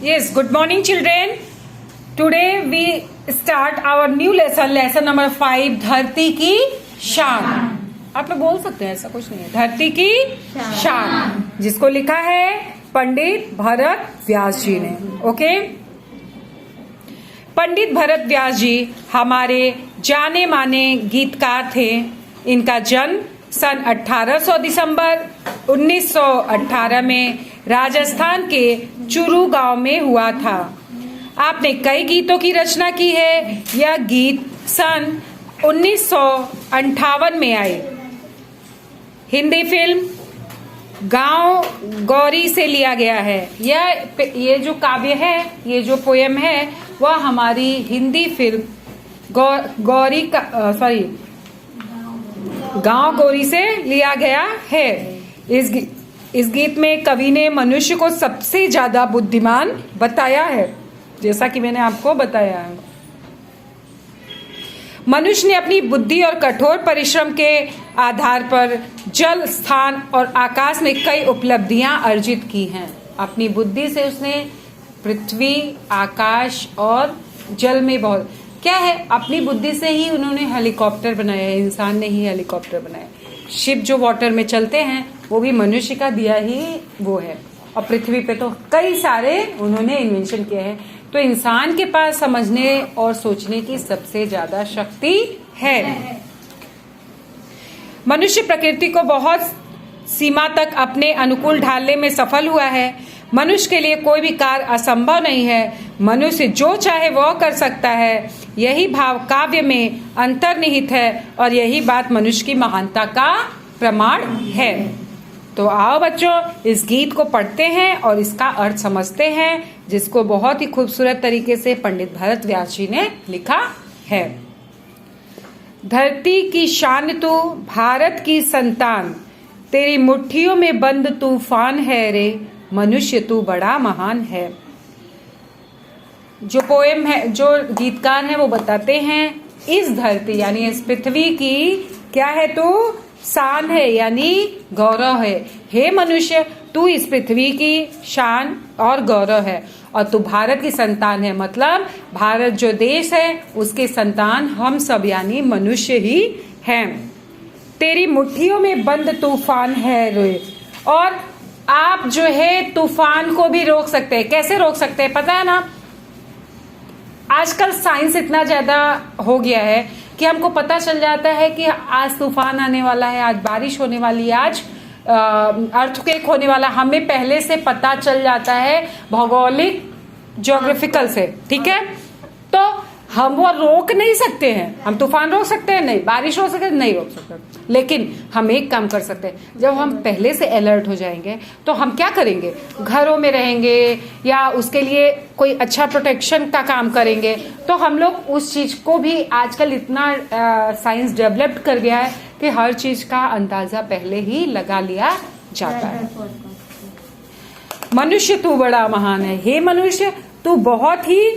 Yes, good morning children. Today we start our new lesson number 5 धरती की शान। आप लोग बोल सकते हैं, ऐसा कुछ नहीं है। धरती की शान जिसको लिखा है पंडित भरत व्यास जी ने। ओके, पंडित भरत व्यास जी हमारे जाने माने गीतकार थे। इनका जन्म सन 1800 दिसंबर 1918 में राजस्थान के चुरू गांव में हुआ था। आपने कई गीतों की रचना की है। यह गीत सन 1958 में आई। हिंदी फिल्म गांव गौरी से लिया गया है। ये जो काव्य है, ये जो पोयम है, वह हमारी हिंदी फिल्म गांव गौरी से लिया गया है। इस गीत में कवि ने मनुष्य को सबसे ज्यादा बुद्धिमान बताया है, जैसा कि मैंने आपको बताया है। मनुष्य ने अपनी बुद्धि और कठोर परिश्रम के आधार पर जल, स्थान और आकाश में कई उपलब्धियां अर्जित की हैं। अपनी बुद्धि से उसने पृथ्वी, आकाश और जल में बहुत क्या है, अपनी बुद्धि से ही उन्होंने हेलीकॉप्टर बनाया है। इंसान ने ही हेलीकॉप्टर बनाया। शिप जो वाटर में चलते हैं वो भी मनुष्य का दिया ही वो है। और पृथ्वी पे तो कई सारे उन्होंने इन्वेंशन किए हैं। तो इंसान के पास समझने और सोचने की सबसे ज्यादा शक्ति है। मनुष्य प्रकृति को बहुत सीमा तक अपने अनुकूल ढालने में सफल हुआ है। मनुष्य के लिए कोई भी कार्य असंभव नहीं है। मनुष्य जो चाहे वह कर सकता है। यही भाव काव्य में अंतर्निहित है और यही बात मनुष्य की महानता का प्रमाण है। तो आओ बच्चों, इस गीत को पढ़ते हैं और इसका अर्थ समझते हैं, जिसको बहुत ही खूबसूरत तरीके से पंडित भरत व्यास जी ने लिखा है। धरती की शान तू, भारत की संतान, तेरी मुट्ठियों में बंद तूफान है रे, मनुष्य तू बड़ा महान है। जो पोएम है, जो गीतकार है, वो बताते हैं इस धरती यानी इस पृथ्वी की क्या है, तू शान है यानी गौरव है। हे मनुष्य, तू इस पृथ्वी की शान और गौरव है और तू भारत की संतान है। मतलब भारत जो देश है उसके संतान हम सब यानी मनुष्य ही हैं। तेरी मुट्ठियों में बंद तूफान है रे। और आप जो है तूफान को भी रोक सकते हैं। कैसे रोक सकते हैं पता है ना? आजकल साइंस इतना ज्यादा हो गया है कि हमको पता चल जाता है कि आज तूफान आने वाला है, आज बारिश होने वाली है, आज अर्थक्वेक होने वाला। हमें पहले से पता चल जाता है भौगोलिक ज्योग्राफिकल से। ठीक है, तो हम वो रोक नहीं सकते हैं। हम तूफान रोक सकते हैं नहीं, बारिश रोक सकते हैं नहीं, रोक सकते। लेकिन हम एक काम कर सकते हैं, जब हम पहले से अलर्ट हो जाएंगे तो हम क्या करेंगे, घरों में रहेंगे या उसके लिए कोई अच्छा प्रोटेक्शन का काम करेंगे। तो हम लोग उस चीज को भी आजकल इतना साइंस डेवलप्ड कर गया है कि हर चीज का अंदाजा पहले ही लगा लिया जाता है। मनुष्य तू बड़ा महान है। हे मनुष्य, तू बहुत ही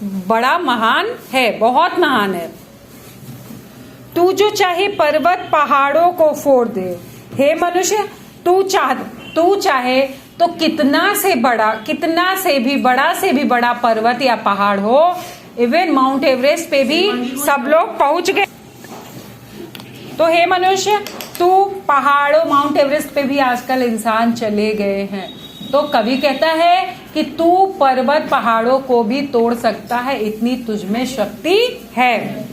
बड़ा महान है, बहुत महान है। तू जो चाहे पर्वत पहाड़ों को फोड़ दे। हे मनुष्य, तू चाहे तो कितना से भी बड़ा पर्वत या पहाड़ हो, इवन माउंट एवरेस्ट पे भी सब लोग पहुंच गए। तो हे मनुष्य, तू पहाड़ों, माउंट एवरेस्ट पे भी आजकल इंसान चले गए हैं। तो कवि कहता है कि तू पर्वत पहाड़ों को भी तोड़ सकता है, इतनी तुझमें शक्ति है।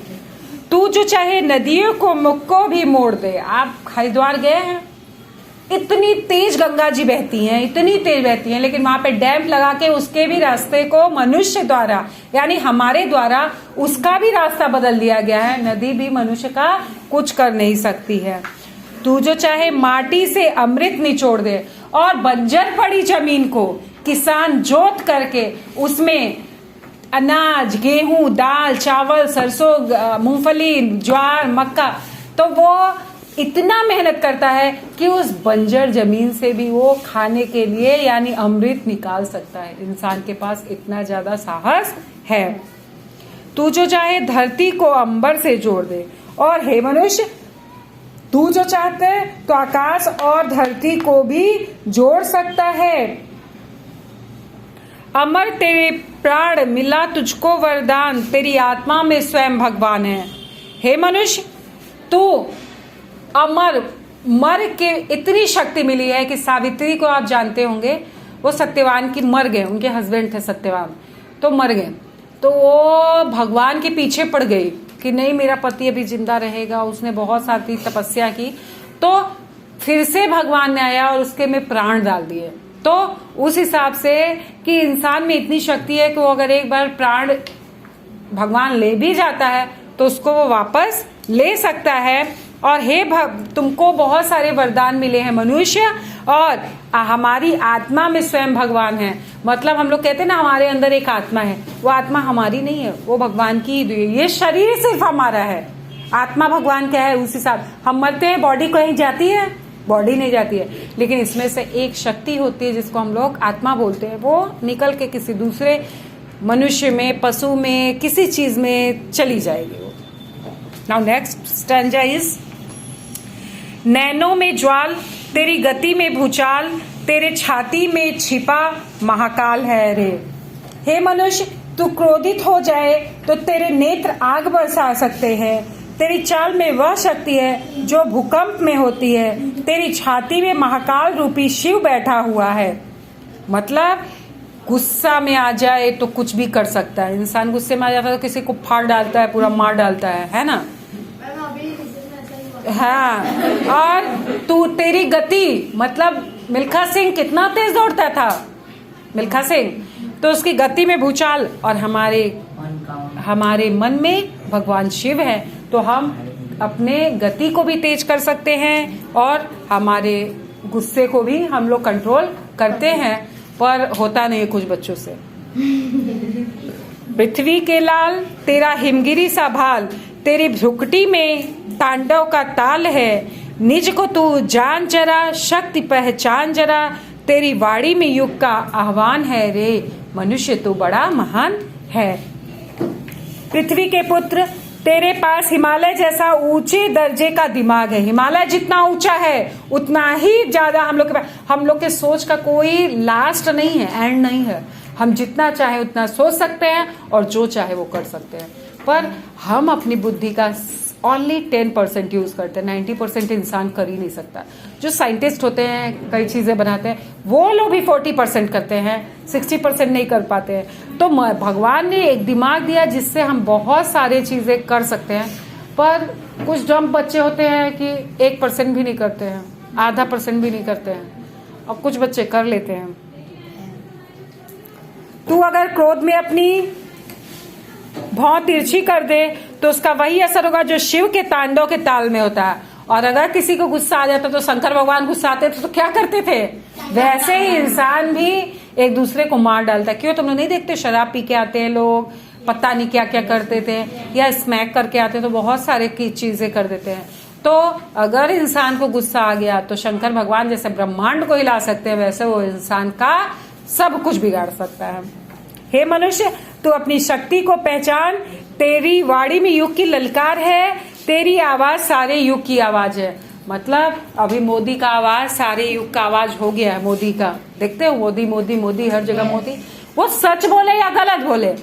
तू जो चाहे नदियों को मुख को भी मोड़ दे। आप हरिद्वार गए हैं? इतनी तेज गंगा जी बहती हैं, इतनी तेज बहती हैं, लेकिन वहां पे डैम लगा के उसके भी रास्ते को मनुष्य द्वारा यानी हमारे द्वारा उसका भी रास्ता बदल दिया गया है। नदी भी मनुष्य का कुछ कर नहीं सकती है। तू जो चाहे माटी से अमृत निचोड़ दे और बंजर पड़ी जमीन को किसान जोत करके उसमें अनाज, गेहूं, दाल, चावल, सरसों, मूंगफली, ज्वार, मक्का, तो वो इतना मेहनत करता है कि उस बंजर जमीन से भी वो खाने के लिए यानी अमृत निकाल सकता है। इंसान के पास इतना ज्यादा साहस है। तू जो चाहे धरती को अंबर से जोड़ दे। और हे मनुष्य, तू जो चाहते है तो आकाश और धरती को भी जोड़ सकता है। अमर तेरे प्राण मिला तुझको वरदान, तेरी आत्मा में स्वयं भगवान है। हे मनुष्य, तू अमर, मर के इतनी शक्ति मिली है कि सावित्री को आप जानते होंगे, वो सत्यवान की मर गए, उनके हस्बैंड थे सत्यवान, तो मर गए, तो वो भगवान के पीछे पड़ गई कि नहीं मेरा पति अभी जिंदा रहेगा। उसने बहुत सारी तपस्या की, तो फिर से भगवान ने आया और उसके में प्राण डाल दिए। तो उस हिसाब से कि इंसान में इतनी शक्ति है कि वो अगर एक बार प्राण भगवान ले भी जाता है तो उसको वो वापस ले सकता है। और हे तुमको बहुत सारे वरदान मिले हैं मनुष्य, और हमारी आत्मा में स्वयं भगवान है। मतलब हम लोग कहते हैं ना हमारे अंदर एक आत्मा है, वो आत्मा हमारी नहीं है, वो भगवान की ही। ये शरीर सिर्फ हमारा है, आत्मा भगवान क्या है उस हिसाब। हम मरते हैं, बॉडी कहीं जाती है, बॉडी नहीं जाती है, लेकिन इसमें से एक शक्ति होती है जिसको हम लोग आत्मा बोलते हैं, वो निकल के किसी दूसरे मनुष्य में, पशु में, किसी चीज में चली जाएगी वो। नाउ नेक्स्ट स्टैंजा इज, नैनों में ज्वाल, तेरी गति में भूचाल, तेरे छाती में छिपा महाकाल है रे। हे मनुष्य, तू क्रोधित हो जाए तो तेरे नेत्र आग बरसा सकते हैं। तेरी चाल में वह शक्ति है जो भूकंप में होती है। तेरी छाती में महाकाल रूपी शिव बैठा हुआ है। मतलब गुस्सा में आ जाए तो कुछ भी कर सकता है इंसान। गुस्से में आ जाता है तो किसी को फाड़ डालता है, पूरा मार डालता है ना। हाँ, और तू, तेरी गति, मतलब मिल्खा सिंह कितना तेज दौड़ता था, मिल्खा सिंह, तो उसकी गति में भूचाल, और हमारे मन में भगवान शिव है, तो हम अपने गति को भी तेज कर सकते हैं और हमारे गुस्से को भी हम लोग कंट्रोल करते हैं, पर होता नहीं है कुछ बच्चों से। पृथ्वी के लाल, तेरा हिमगिरी सा भाल, तेरी भ्रुकुटी में तांडव का ताल है। निज को तू जान जरा, शक्ति पहचान जरा, तेरी वाणी में युग का आह्वान है रे। मनुष्य तू बड़ा महान है। पृथ्वी के पुत्र, तेरे पास हिमालय जैसा ऊंचे दर्जे का दिमाग है। हिमालय जितना ऊंचा है उतना ही ज्यादा हम लोग के पास, हम लोग के सोच का कोई लास्ट नहीं है, एंड नहीं है। हम जितना चाहे उतना सोच सकते हैं और जो चाहे वो कर सकते हैं, पर हम अपनी बुद्धि का ओनली 10% यूज करते हैं। 90% इंसान कर ही नहीं सकता। जो साइंटिस्ट होते हैं, कई चीजें बनाते हैं, वो लोग भी 40% करते हैं, 60% नहीं कर पाते हैं। तो भगवान ने एक दिमाग दिया जिससे हम बहुत सारे चीजें कर सकते हैं, पर कुछ डम बच्चे होते हैं कि 1% भी नहीं करते हैं, आधा % भी नहीं करते हैं, और कुछ बच्चे कर लेते हैं। तू अगर क्रोध में अपनी भौं तिरछी कर दे तो उसका वही असर होगा जो शिव के तांडव के ताल में होता है। और अगर किसी को गुस्सा आ जाता तो शंकर भगवान गुस्सा आते तो क्या करते थे, वैसे ही इंसान भी एक दूसरे को मार डालता है। क्यों, तुम लोग नहीं देखते शराब पी के आते हैं लोग, पता नहीं क्या क्या करते थे, या स्मैक करके आते तो बहुत सारे की चीजें कर देते हैं। तो अगर इंसान को गुस्सा आ गया तो शंकर भगवान जैसे ब्रह्मांड को हिला सकते हैं, वैसे वो इंसान का सब कुछ बिगाड़ सकता है। हे मनुष्य, तू अपनी शक्ति को पहचान, तेरी वाणी में युग की ललकार है, तेरी आवाज सारे युग की आवाज है। मतलब अभी मोदी का आवाज सारे युग का आवाज हो गया है। मोदी का देखते हो, मोदी मोदी मोदी, हर जगह मोदी। वो सच बोले या गलत बोले,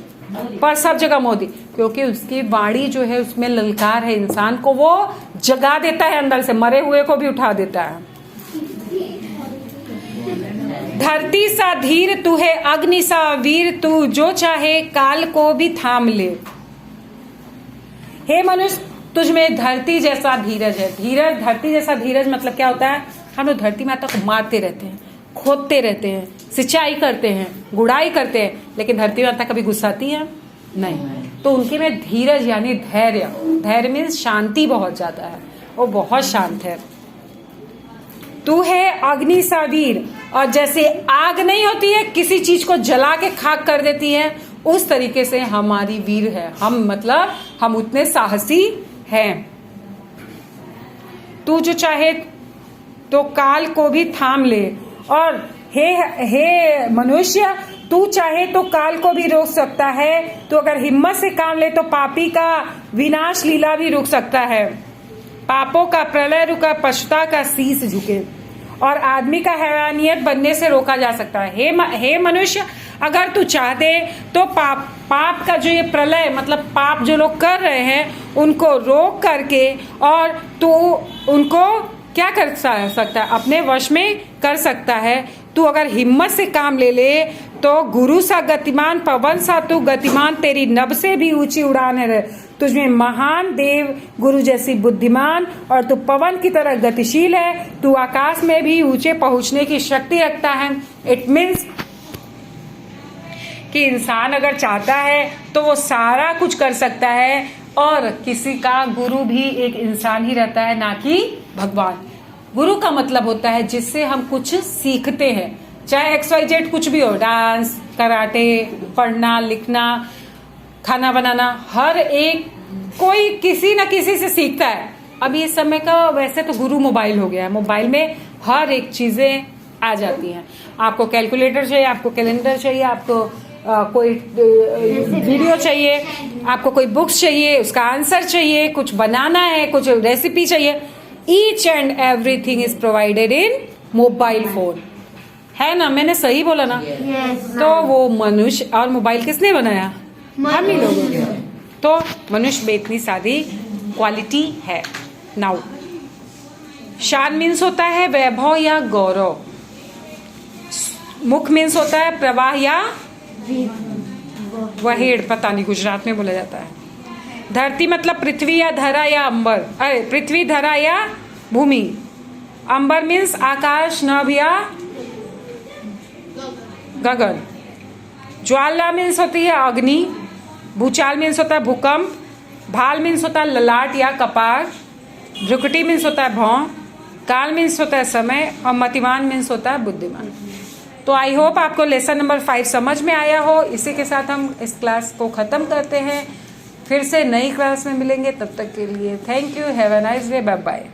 पर सब जगह मोदी, क्योंकि उसकी वाणी जो है उसमें ललकार है, इंसान को वो जगा देता है, अंदर से मरे हुए को भी उठा देता है। धरती सा धीर तू है, अग्नि सा वीर तू, जो चाहे काल को भी थाम ले। हे मनुष्य, तुझ में धरती जैसा धीरज है। धीरज, धरती जैसा धीरज मतलब क्या होता है, हम लोग धरती माता को मारते रहते हैं, खोदते रहते हैं, सिंचाई करते हैं, गुड़ाई करते हैं, लेकिन धरती माता कभी गुस्साती है नहीं। तो उनके में धीरज यानी धैर्य, धैर्य मीन्स शांति बहुत ज्यादा है, वो बहुत शांत है। तू है अग्नि सा वीर, और जैसे आग नहीं होती है किसी चीज को जला के खाक कर देती है, उस तरीके से हमारी वीर है हम, मतलब हम उतने साहसी हैं। तू जो चाहे तो काल को भी थाम ले, और हे मनुष्य, तू चाहे तो काल को भी रोक सकता है। तो अगर हिम्मत से काम ले तो पापी का विनाश लीला भी रुक सकता है। पापों का प्रलय रुका, पशुता का शीश झुके, और आदमी का हैवानियत बनने से रोका जा सकता है। हे मनुष्य, अगर तू चाहते तो पाप का जो ये प्रलय मतलब पाप जो लोग कर रहे हैं उनको रोक करके और तू उनको क्या कर सकता है, अपने वश में कर सकता है। तू अगर हिम्मत से काम ले ले तो गुरु सा गतिमान पवन सा तू गतिमान, तेरी नभ से भी ऊंची उड़ान है, तुझमें महान देव गुरु जैसी बुद्धिमान और तू पवन की तरह गतिशील है, तू आकाश में भी ऊंचे पहुंचने की शक्ति रखता है। इट मीन्स कि इंसान अगर चाहता है तो वो सारा कुछ कर सकता है, और किसी का गुरु भी एक इंसान ही रहता है, ना कि भगवान। गुरु का मतलब होता है जिससे हम कुछ सीखते हैं, चाहे XYZ कुछ भी हो, डांस, कराटे, पढ़ना, लिखना, खाना बनाना, हर एक कोई किसी न किसी से सीखता है। अभी इस समय का वैसे तो गुरु मोबाइल हो गया है, मोबाइल में हर एक चीजें आ जाती हैं। आपको कैलकुलेटर चाहिए, आपको कैलेंडर चाहिए, आपको कोई वीडियो चाहिए, आपको कोई बुक्स चाहिए, उसका आंसर चाहिए, कुछ बनाना है, कुछ रेसिपी चाहिए, each and everything is provided in mobile phone, है ना? मैंने सही बोला ना? तो वो मनुष्य और मोबाइल किसने बनाया? हम ही लोगों ने। तो मनुष्य में इतनी सारी क्वालिटी है। नाउ शान मीन्स होता है वैभव या गौरव, मुख मीन्स होता है प्रवाह या वहेड़, पता नहीं गुजरात में बोला जाता है। धरती मतलब पृथ्वी या धरा या अंबर, अरे पृथ्वी, धरा या भूमि। अंबर मीन्स आकाश, नभ या गगन। ज्वाला मीन्स होती है अग्नि। भूचाल मीन्स होता है भूकंप। भाल मीन्स होता है ललाट या कपार। भ्रुकुटी मीन्स होता है भौं। काल मीन्स होता है समय, और मतिमान मीन्स होता है बुद्धिमान। तो आई होप आपको लेसन नंबर 5 समझ में आया हो। इसी के साथ हम इस क्लास को ख़त्म करते हैं, फिर से नई क्लास में मिलेंगे। तब तक के लिए thank you, have a nice day, bye bye.